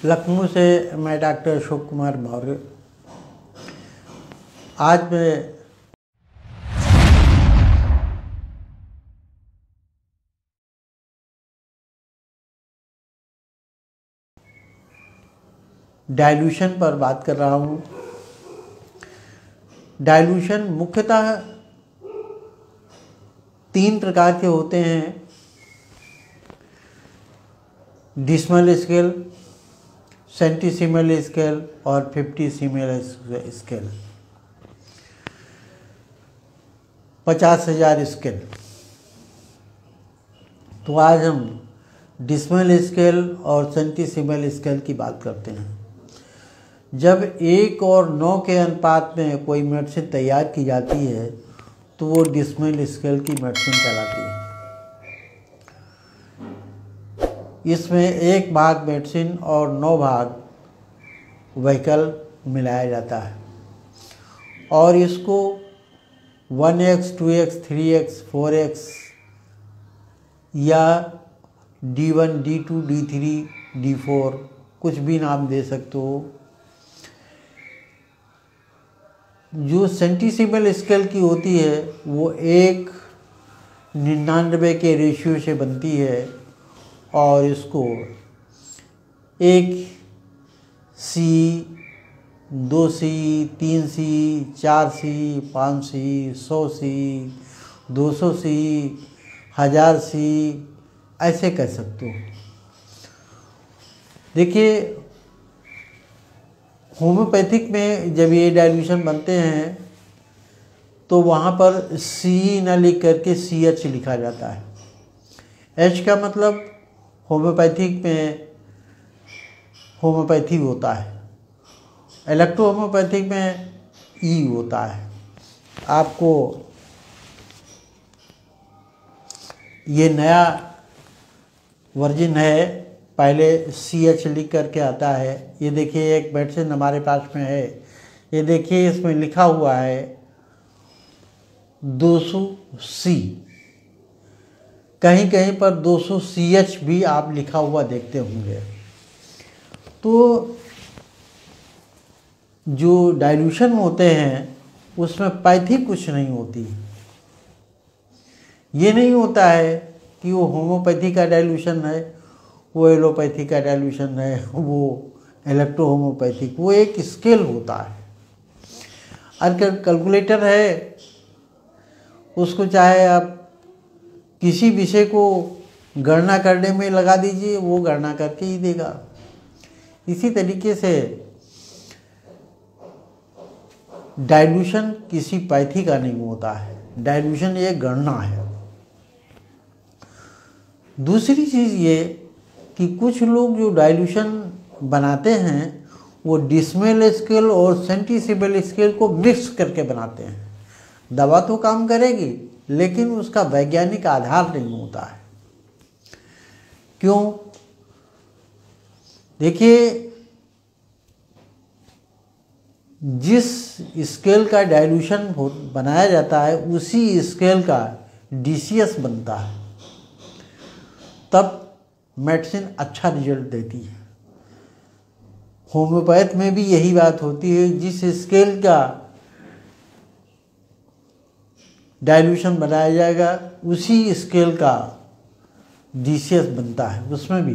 लखनऊ से मैं डॉक्टर अशोक कुमार मौर्य। आज मैं डाइल्यूशन पर बात कर रहा हूँ। डाइल्यूशन मुख्यतः 3 प्रकार के होते हैं: डिसिमल स्केल, सेंटीसिमल स्केल और 50सिमल स्केल, 50,000 स्केल। तो आज हम डिसिमल स्केल और सेंटीसिमल स्केल की बात करते हैं। जब 1 और 9 के अनुपात में कोई मेडिसिन तैयार की जाती है तो वो डिसिमल स्केल की मेडिसिन कहलाती है। इसमें 1 भाग मेडिसिन और 9 भाग व्हीकल मिलाया जाता है और इसको 1x, 2x, 3x, 4x या D1, D2, D3, D4 कुछ भी नाम दे सकते हो। जो सेंटीसिमल स्केल की होती है वो 1:99 के रेशियो से बनती है और इसको 1C, 2C, 3C, 4C, 5C, 100C, 200C, 1000C ऐसे कह सकते हो। देखिए, होम्योपैथिक में जब ये डाइल्यूशन बनते हैं तो वहाँ पर C न लिख करके CH लिखा जाता है। H का मतलब होम्योपैथिक में होम्योपैथी होता है, इलेक्ट्रो होम्योपैथिक में E होता है। आपको ये नया वर्जन है, पहले CH लिख करके आता है। ये देखिए, एक मेडिसिन हमारे पास में है, ये देखिए इसमें लिखा हुआ है 200C, कहीं कहीं पर 200CH भी आप लिखा हुआ देखते होंगे। तो जो डाइल्यूशन होते हैं उसमें पैथी कुछ नहीं होती। ये नहीं होता है कि वो होम्योपैथी का डाइल्यूशन है, वो एलोपैथी का डाइल्यूशन है, वो इलेक्ट्रो होम्योपैथिक, वो एक स्केल होता है। अगर कैलकुलेटर है उसको चाहे आप किसी विषय को गणना करने में लगा दीजिए, वो गणना करके ही देगा। इसी तरीके से डाइल्यूशन किसी पैथी का नहीं होता है, डाइल्यूशन ये गणना है। दूसरी चीज़ ये कि कुछ लोग जो डाइल्यूशन बनाते हैं वो डिसिमल स्केल और सेंटीसिमल स्केल को मिक्स करके बनाते हैं। दवा तो काम करेगी लेकिन उसका वैज्ञानिक आधार नहीं होता है। क्यों? देखिए, जिस स्केल का डाइल्यूशन बनाया जाता है उसी स्केल का DCS बनता है, तब मेडिसिन अच्छा रिजल्ट देती है। होम्योपैथ में भी यही बात होती है, जिस स्केल का डाइल्यूशन बनाया जाएगा उसी स्केल का DCS बनता है। उसमें भी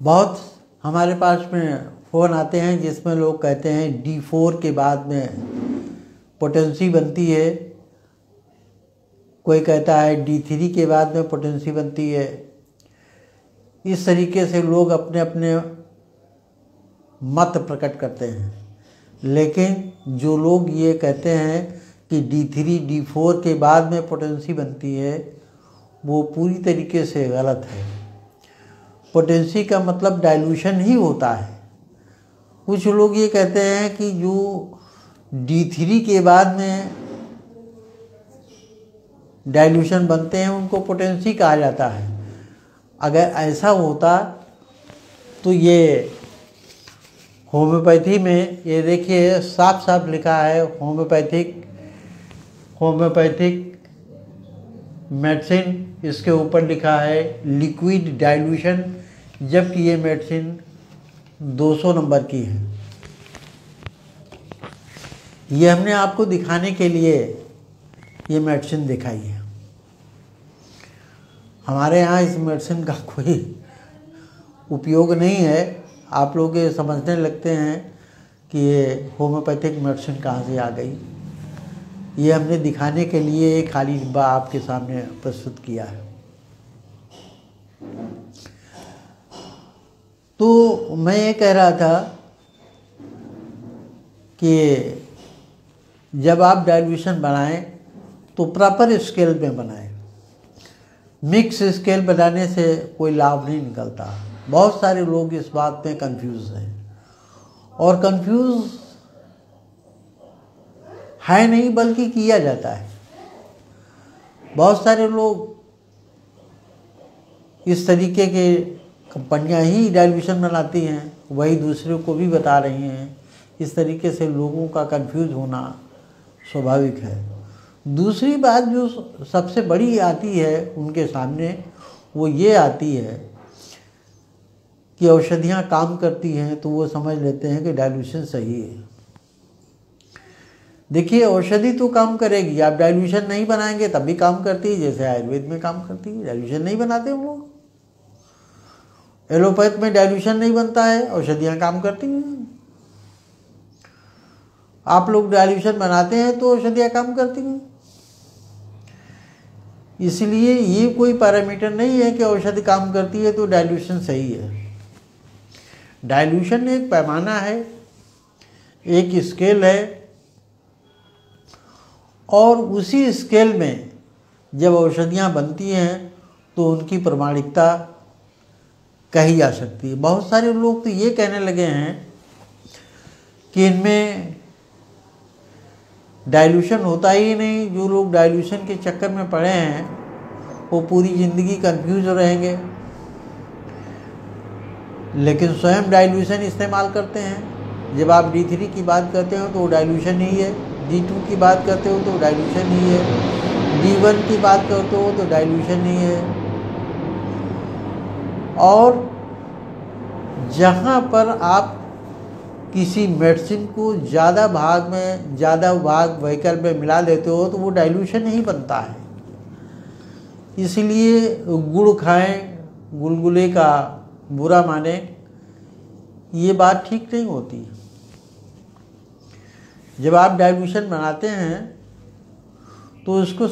बहुत हमारे पास में फ़ोन आते हैं जिसमें लोग कहते हैं D4 के बाद में पोटेंसी बनती है, कोई कहता है D3 के बाद में पोटेंसी बनती है। इस तरीके से लोग अपने अपने मत प्रकट करते हैं, लेकिन जो लोग ये कहते हैं कि D3, D4 के बाद में पोटेंसी बनती है वो पूरी तरीके से गलत है। पोटेंसी का मतलब डाइल्यूशन ही होता है। कुछ लोग ये कहते हैं कि जो D3 के बाद में डाइल्यूशन बनते हैं उनको पोटेंसी कहा जाता है। अगर ऐसा होता तो ये होम्योपैथी में, ये देखिए साफ साफ लिखा है होम्योपैथिक मेडिसिन इसके ऊपर लिखा है लिक्विड डाइल्यूशन, जबकि ये मेडिसिन 200 नंबर की है। ये हमने आपको दिखाने के लिए ये मेडिसिन दिखाई है। हमारे यहाँ इस मेडिसिन का कोई उपयोग नहीं है। आप लोग ये समझने लगते हैं कि ये होम्योपैथिक मेडिसिन कहाँ से आ गई। ये हमने दिखाने के लिए एक खाली डिब्बा आपके सामने प्रस्तुत किया है। तो मैं ये कह रहा था कि जब आप डाइल्यूशन बनाएं तो प्रॉपर स्केल में बनाएं। मिक्स स्केल बनाने से कोई लाभ नहीं निकलता। बहुत सारे लोग इस बात में कंफ्यूज हैं, और कंफ्यूज है नहीं बल्कि किया जाता है। बहुत सारे लोग इस तरीके के कंपनियां ही डाइल्यूशन बनाती हैं, वही दूसरे को भी बता रही हैं। इस तरीके से लोगों का कंफ्यूज होना स्वाभाविक है। दूसरी बात जो सबसे बड़ी आती है उनके सामने, वो ये आती है कि औषधियाँ काम करती हैं, तो वो समझ लेते हैं कि डाइल्यूशन सही है। देखिए, औषधि तो काम करेगी, आप डाइल्यूशन नहीं बनाएंगे तब भी काम करती है, जैसे आयुर्वेद में काम करती है। डाइल्यूशन नहीं बनाते हम लोग, एलोपैथ में डाइल्यूशन नहीं बनता है, औषधियाँ काम करती हैं। आप लोग डाइल्यूशन बनाते हैं तो औषधियाँ काम करती हैं। इसलिए ये कोई पैरामीटर नहीं है कि औषधि काम करती है तो डाइल्यूशन सही है। डाइल्यूशन एक पैमाना है, एक स्केल है, और उसी स्केल में जब औषधियाँ बनती हैं तो उनकी प्रमाणिकता कही जा सकती है। बहुत सारे लोग तो ये कहने लगे हैं कि इनमें डाइल्यूशन होता ही नहीं। जो लोग डाइल्यूशन के चक्कर में पड़े हैं वो पूरी ज़िंदगी कंफ्यूज रहेंगे, लेकिन स्वयं डाइल्यूशन इस्तेमाल करते हैं। जब आप D3 की बात करते हो तो डाइल्यूशन ही है, D2 की बात करते हो तो डाइल्यूशन ही है, D1 की बात करते हो तो डाइल्यूशन ही है। और जहाँ पर आप किसी मेडिसिन को ज़्यादा भाग व्हीकल में मिला देते हो तो वो डाइल्यूशन ही बनता है। इसलिए गुड़ खाएं, गुलगुले का बुरा माने, ये बात ठीक नहीं होती। जब आप डाइल्यूशन बनाते हैं तो उसको